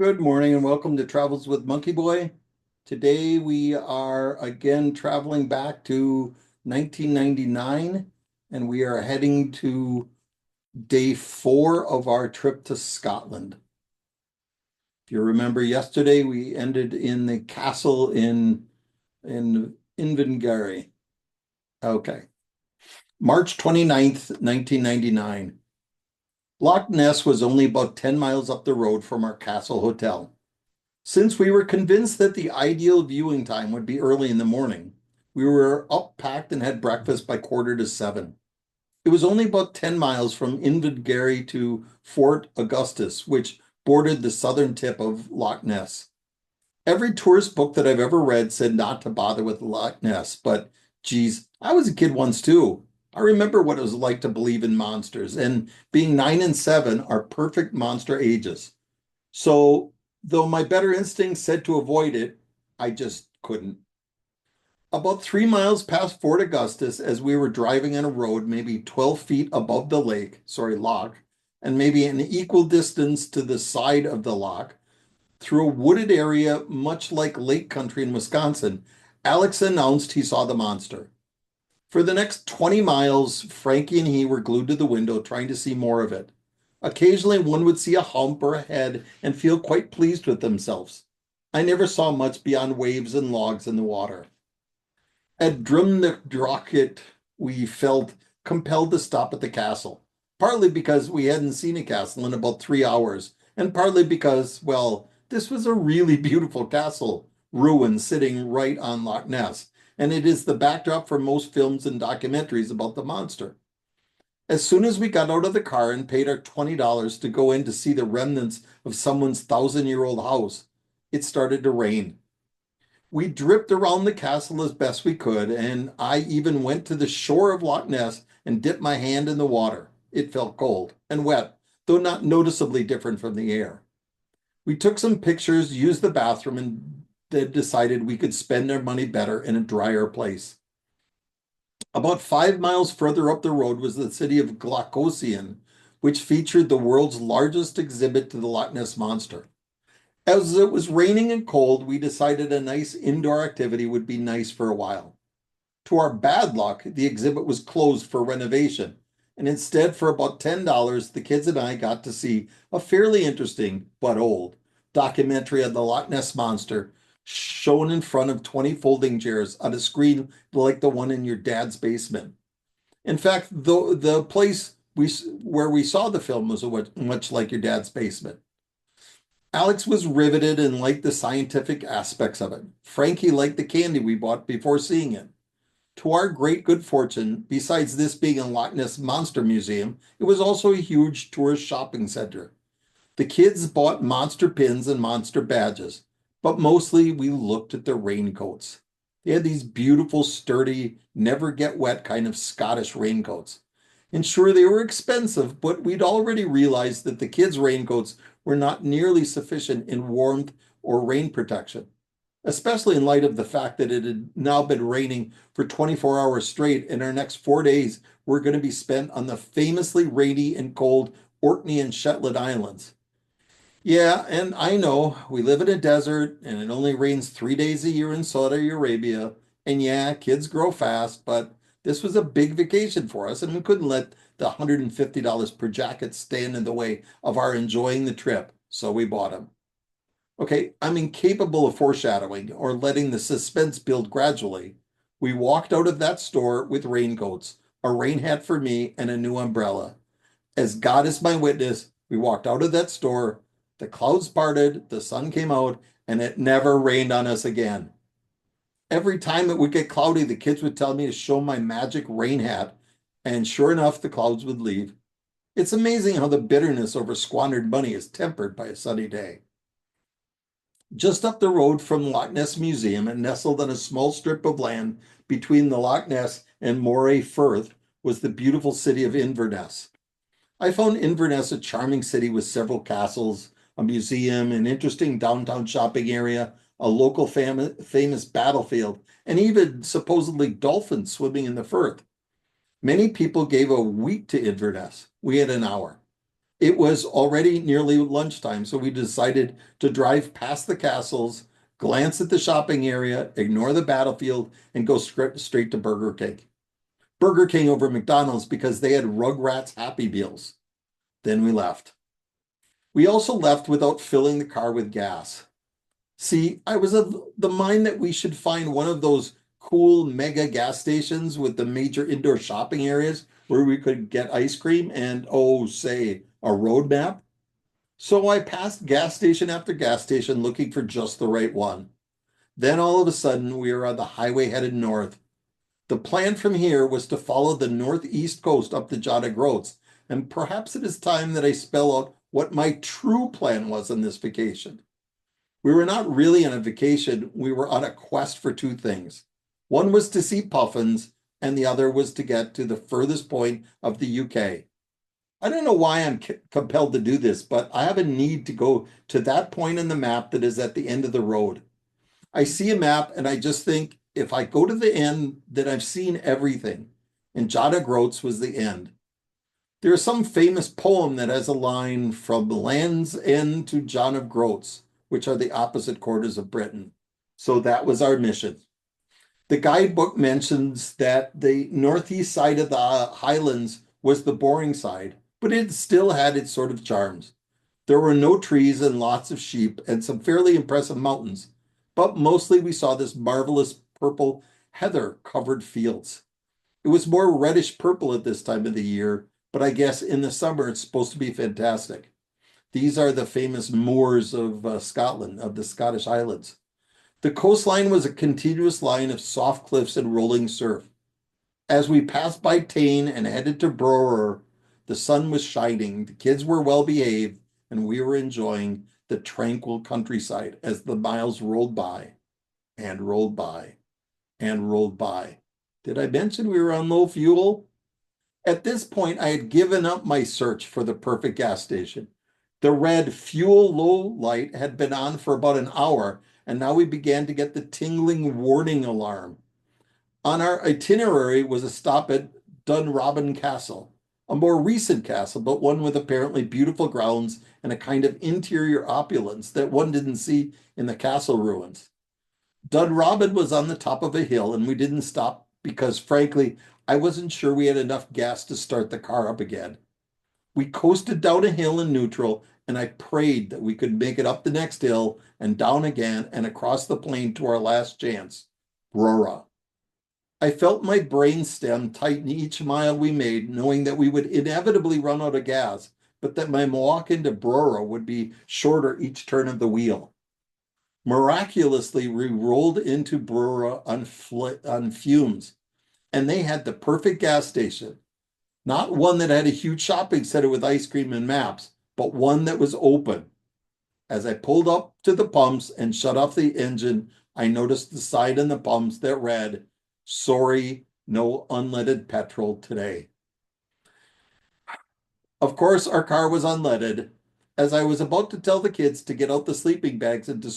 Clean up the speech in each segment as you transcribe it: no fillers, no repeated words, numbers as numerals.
Good morning and welcome to Travels with Monkey Boy. Today we are again traveling back to 1999 and we are heading to day 4 of our trip to Scotland. If you remember yesterday, we ended in the castle in Inverngary. Okay. March 29th, 1999. Loch Ness was only about 10 miles up the road from our castle hotel. Since we were convinced that the ideal viewing time would be early in the morning, we were up, packed, and had breakfast by 6:45. It was only about 10 miles from Inverngary to Fort Augustus, which bordered the southern tip of Loch Ness. Every tourist book that I've ever read said not to bother with Loch Ness, but geez, I was a kid once too. I remember what it was like to believe in monsters, and being 9 and 7 are perfect monster ages. So, though my better instincts said to avoid it, I just couldn't. About 3 miles past Fort Augustus, as we were driving on a road maybe 12 feet above the loch, and maybe an equal distance to the side of the loch, through a wooded area much like Lake Country in Wisconsin, Alex announced he saw the monster. For the next 20 miles, Frankie and he were glued to the window trying to see more of it. Occasionally, one would see a hump or a head and feel quite pleased with themselves. I never saw much beyond waves and logs in the water. At Drumnadrochit, we felt compelled to stop at the castle, partly because we hadn't seen a castle in about 3 hours, and partly because, well, this was a really beautiful castle ruin sitting right on Loch Ness, and it is the backdrop for most films and documentaries about the monster. As soon as we got out of the car and paid our $20 to go in to see the remnants of someone's 1,000-year-old house, it started to rain. We dripped around the castle as best we could, and I even went to the shore of Loch Ness and dipped my hand in the water. It felt cold and wet, though not noticeably different from the air. We took some pictures, used the bathroom, and then decided we could spend our money better in a drier place. About 5 miles further up the road was the city of Glocosian, which featured the world's largest exhibit to the Loch Ness Monster. As it was raining and cold, we decided a nice indoor activity would be nice for a while. To our bad luck, the exhibit was closed for renovation, and instead, for about $10, the kids and I got to see a fairly interesting, but old, documentary of the Loch Ness Monster shown in front of 20 folding chairs on a screen like the one in your dad's basement. In fact, the place where we saw the film was much like your dad's basement. Alex was riveted and liked the scientific aspects of it. Frankie liked the candy we bought before seeing it. To our great good fortune, besides this being a Loch Ness Monster Museum, it was also a huge tourist shopping center. The kids bought monster pins and monster badges, but mostly we looked at the raincoats. They had these beautiful, sturdy, never get wet kind of Scottish raincoats. And sure, they were expensive, but we'd already realized that the kids' raincoats were not nearly sufficient in warmth or rain protection, especially in light of the fact that it had now been raining for 24 hours straight, and our next 4 days were going to be spent on the famously rainy and cold Orkney and Shetland Islands. Yeah, and I know we live in a desert and it only rains 3 days a year in Saudi Arabia. And yeah, kids grow fast, but this was a big vacation for us, and we couldn't let the $150 per jacket stand in the way of our enjoying the trip. So we bought them. Okay, I'm incapable of foreshadowing or letting the suspense build gradually. We walked out of that store with raincoats, a rain hat for me, and a new umbrella. As God is my witness, we walked out of that store, the clouds parted, the sun came out, and it never rained on us again. Every time it would get cloudy, the kids would tell me to show my magic rain hat, and sure enough, the clouds would leave. It's amazing how the bitterness over squandered money is tempered by a sunny day. Just up the road from Loch Ness Museum and nestled on a small strip of land between the Loch Ness and Moray Firth was the beautiful city of Inverness. I found Inverness a charming city with several castles, a museum, an interesting downtown shopping area, a local famous battlefield, and even supposedly dolphins swimming in the Firth. Many people gave a week to Inverness. We had an hour. It was already nearly lunchtime, so we decided to drive past the castles, glance at the shopping area, ignore the battlefield, and go straight to Burger King. Burger King over McDonald's because they had Rugrats Happy Meals. Then we left. We also left without filling the car with gas. See, I was of the mind that we should find one of those cool mega gas stations with the major indoor shopping areas where we could get ice cream and, oh, say, a road map. So I passed gas station after gas station looking for just the right one. Then all of a sudden, we were on the highway headed north. The plan from here was to follow the northeast coast up to John O Groats, and perhaps it is time that I spell out what my true plan was on this vacation. We were not really on a vacation, we were on a quest for two things. One was to see puffins, and the other was to get to the furthest point of the UK. I don't know why I'm compelled to do this, but I have a need to go to that point in the map that is at the end of the road. I see a map and I just think if I go to the end, then I've seen everything. And John O Groats was the end. There is some famous poem that has a line from Land's End to John O Groats, which are the opposite quarters of Britain. So that was our mission. The guidebook mentions that the northeast side of the highlands was the boring side, but it still had its sort of charms. There were no trees and lots of sheep and some fairly impressive mountains, but mostly we saw this marvelous purple heather covered fields. It was more reddish purple at this time of the year, but I guess in the summer it's supposed to be fantastic. These are the famous moors of Scotland, of the Scottish Highlands. The coastline was a continuous line of soft cliffs and rolling surf. As we passed by Tain and headed to Broer, the sun was shining, the kids were well behaved, and we were enjoying the tranquil countryside as the miles rolled by and rolled by and rolled by. Did I mention we were on low fuel? At this point, I had given up my search for the perfect gas station. The red fuel low light had been on for about an hour, and now we began to get the tingling warning alarm. On our itinerary was a stop at Dunrobin Castle, a more recent castle, but one with apparently beautiful grounds and a kind of interior opulence that one didn't see in the castle ruins. Dunrobin was on the top of a hill, and we didn't stop because, frankly, I wasn't sure we had enough gas to start the car up again. We coasted down a hill in neutral, and I prayed that we could make it up the next hill and down again and across the plain to our last chance, Brora. I felt my brain stem tighten each mile we made, knowing that we would inevitably run out of gas, but that my walk into Brora would be shorter each turn of the wheel. Miraculously, we rolled into Brora on fumes, and they had the perfect gas station. Not one that had a huge shopping center with ice cream and maps, but one that was open. As I pulled up to the pumps and shut off the engine, I noticed the sign on the pumps that read, "Sorry, no unleaded petrol today." Of course, our car was unleaded. As I was about to tell the kids to get out the sleeping bags and to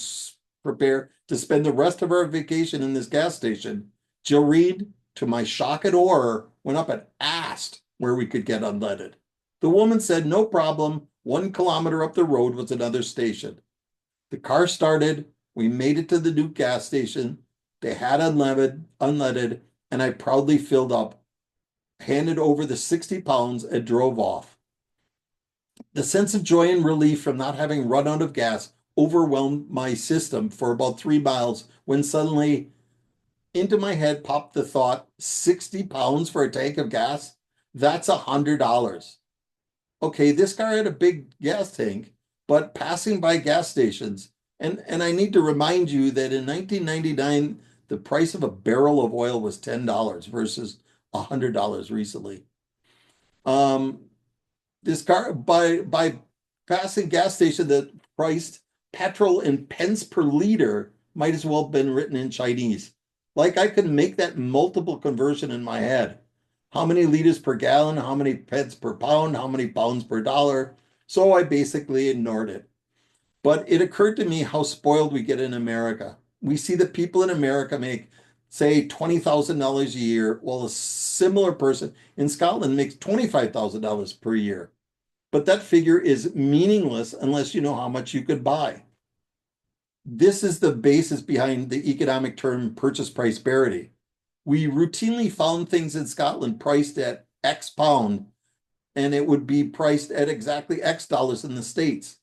prepare to spend the rest of our vacation in this gas station, Jill Reed, to my shock and horror, went up and asked where we could get unleaded. The woman said, no problem. 1 kilometer up the road was another station. The car started. We made it to the new gas station. They had unleaded, and I proudly filled up, handed over the 60 pounds, and drove off. The sense of joy and relief from not having run out of gas overwhelmed my system for about 3 miles when suddenly into my head popped the thought, 60 pounds for a tank of gas? That's $100. Okay, this car had a big gas tank, but passing by gas stations, and I need to remind you that in 1999, the price of a barrel of oil was $10 versus $100 recently. This car, by passing gas station that priced petrol in pence per liter, might as well have been written in Chinese. Like I could make that multiple conversion in my head. How many liters per gallon, how many pence per pound, how many pounds per dollar. So I basically ignored it. But it occurred to me how spoiled we get in America. We see that people in America make, say, $20,000 a year, while a similar person in Scotland makes $25,000 per year. but that figure is meaningless unless you know how much you could buy. This is the basis behind the economic term purchase price parity. We routinely found things in Scotland priced at X pound, and it would be priced at exactly X dollars in the States.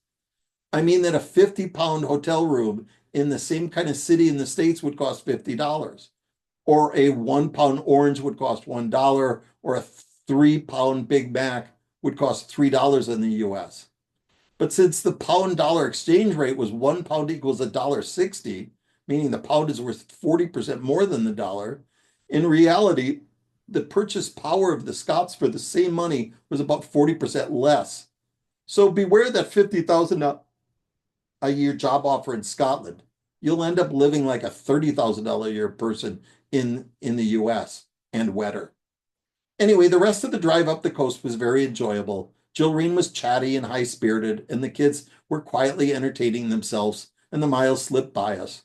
I mean that a 50-pound hotel room in the same kind of city in the States would cost $50, or a 1-pound orange would cost $1, or a 3-pound Big Mac would cost $3 in the US. But since the pound dollar exchange rate was 1 pound equals $1.60, meaning the pound is worth 40% more than the dollar, in reality, the purchase power of the Scots for the same money was about 40% less. So beware that 50,000 a year job offer in Scotland. You'll end up living like a $30,000 a year person in the US and wetter. Anyway, the rest of the drive up the coast was very enjoyable. Jilreen was chatty and high-spirited, and the kids were quietly entertaining themselves, and the miles slipped by us.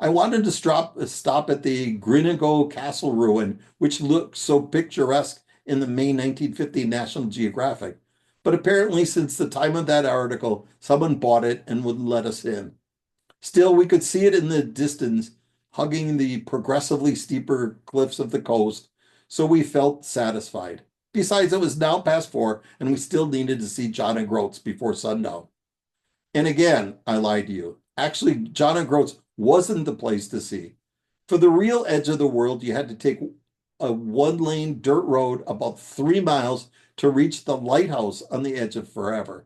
I wanted to stop at the Grinago Castle ruin, which looked so picturesque in the May 1950 National Geographic. But apparently, since the time of that article, someone bought it and wouldn't let us in. Still, we could see it in the distance, hugging the progressively steeper cliffs of the coast, so we felt satisfied. Besides, it was now past 4, and we still needed to see John O Groats before sundown. And again, I lied to you. Actually, John O Groats wasn't the place to see. For the real edge of the world, you had to take a 1-lane dirt road about 3 miles to reach the lighthouse on the edge of forever.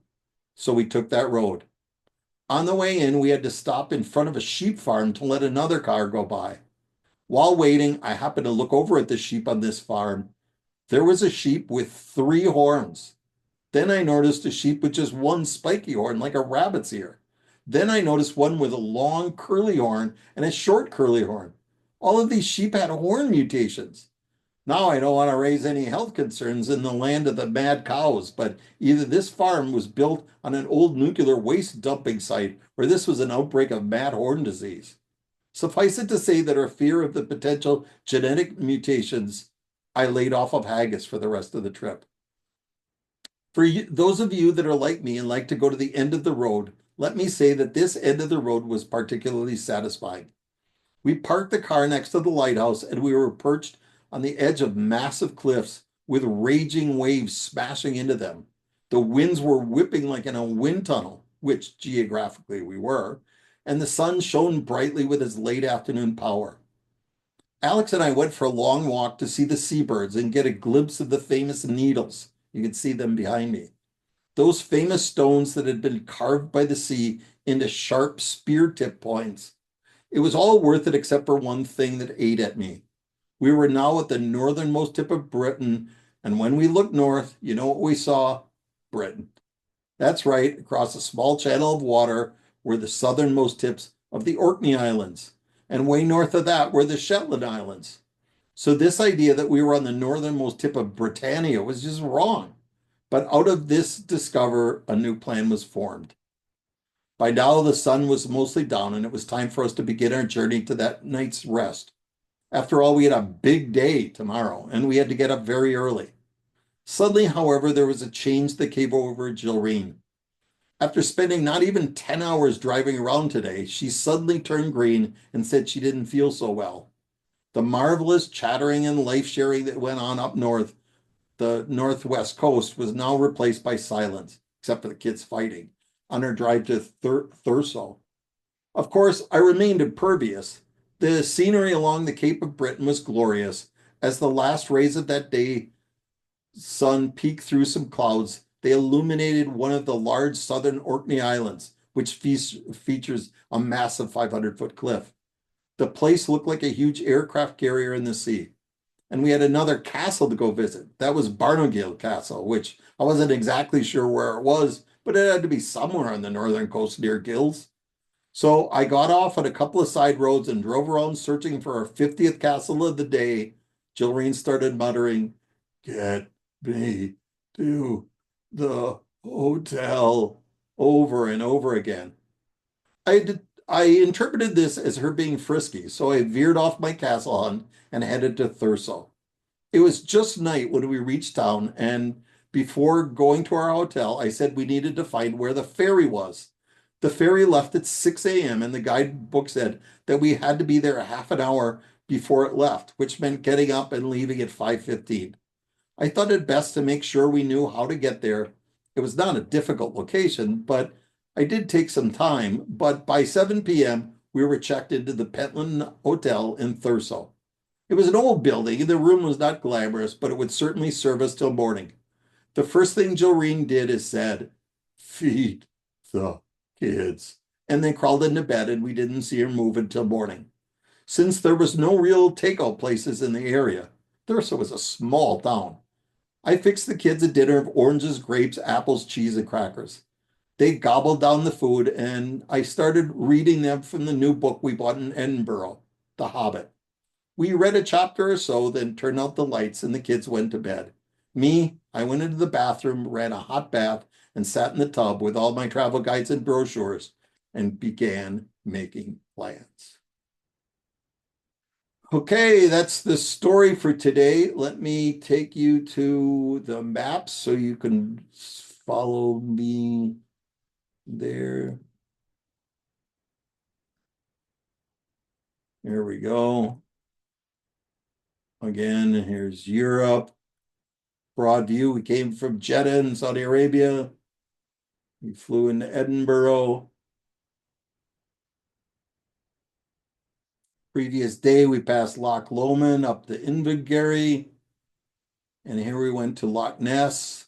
So we took that road. On the way in, we had to stop in front of a sheep farm to let another car go by. While waiting, I happened to look over at the sheep on this farm. There was a sheep with 3 horns. Then I noticed a sheep with just 1 spiky horn, like a rabbit's ear. Then I noticed one with a long curly horn and a short curly horn. All of these sheep had horn mutations. Now I don't want to raise any health concerns in the land of the mad cows, but either this farm was built on an old nuclear waste dumping site, or this was an outbreak of mad horn disease. Suffice it to say that our fear of the potential genetic mutations, I laid off of haggis for the rest of the trip. For those of you that are like me and like to go to the end of the road, let me say that this end of the road was particularly satisfying. We parked the car next to the lighthouse and we were perched on the edge of massive cliffs with raging waves smashing into them. The winds were whipping like in a wind tunnel, which geographically we were, and the sun shone brightly with its late afternoon power. Alex and I went for a long walk to see the seabirds and get a glimpse of the famous needles. You can see them behind me. Those famous stones that had been carved by the sea into sharp spear tip points. It was all worth it except for one thing that ate at me. We were now at the northernmost tip of Britain, and when we looked north, you know what we saw? Britain. That's right, across a small channel of water were the southernmost tips of the Orkney Islands, and way north of that were the Shetland Islands. So this idea that we were on the northernmost tip of Britannia was just wrong. But out of this discover, a new plan was formed. By now, the sun was mostly down, and it was time for us to begin our journey to that night's rest. After all, we had a big day tomorrow, and we had to get up very early. Suddenly, however, there was a change that came over Jilreen. After spending not even 10 hours driving around today, she suddenly turned green and said she didn't feel so well. The marvelous chattering and life sharing that went on up north, the northwest coast, was now replaced by silence, except for the kids fighting, on our drive to Thurso. Of course, I remained impervious. The scenery along the Cape of Britain was glorious. As the last rays of that day sun peeked through some clouds, they illuminated one of the large southern Orkney Islands, which features a massive 500-foot cliff. The place looked like a huge aircraft carrier in the sea. And we had another castle to go visit. That was Barnogale Castle, which I wasn't exactly sure where it was, but it had to be somewhere on the northern coast near Gills. So I got off at a couple of side roads and drove around searching for our 50th castle of the day. Jilreen started muttering, "Get me to the hotel," over and over again. I interpreted this as her being frisky, so I veered off my castle hunt and headed to Thurso. It was just night when we reached town, and Before going to our hotel, I said we needed to find where the ferry was. The ferry left at 6 a.m. and the guidebook said that we had to be there a half an hour before it left, which meant getting up and leaving at 5:15. I thought it best to make sure we knew how to get there. It was not a difficult location, but I did take some time. But by 7 p.m., we were checked into the Pentland Hotel in Thurso. It was an old building, and the room was not glamorous, but it would certainly serve us till morning. The first thing Jolene did is said, "Feed the kids," and then crawled into bed, and we didn't see her move until morning. Since there was no real takeout places in the area, Thurso was a small town. I fixed the kids a dinner of oranges, grapes, apples, cheese, and crackers. They gobbled down the food, and I started reading them from the new book we bought in Edinburgh, The Hobbit. We read a chapter or so, then turned out the lights, and the kids went to bed. Me, I went into the bathroom, ran a hot bath, and sat in the tub with all my travel guides and brochures and began making plans. Okay, that's the story for today. Let me take you to the maps so you can follow me there. There we go. Again, here's Europe. Broad view. We came from Jeddah in Saudi Arabia. We flew into Edinburgh. Previous day, we passed Loch Lomond up to Invergary. And here we went to Loch Ness.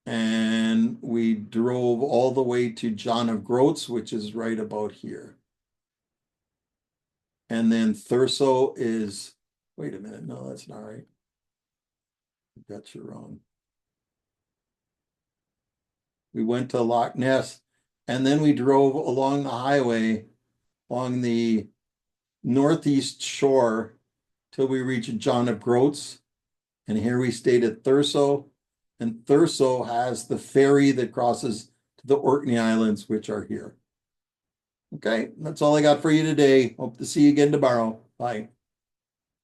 And we drove all the way to John of Groats, which is right about here. And then Thurso is, wait a minute, no, that's not right. I got you wrong. We went to Loch Ness, and then we drove along the highway along the northeast shore till we reached John of Groats. And here we stayed at Thurso. And Thurso has the ferry that crosses to the Orkney Islands, which are here. Okay, that's all I got for you today. Hope to see you again tomorrow. Bye.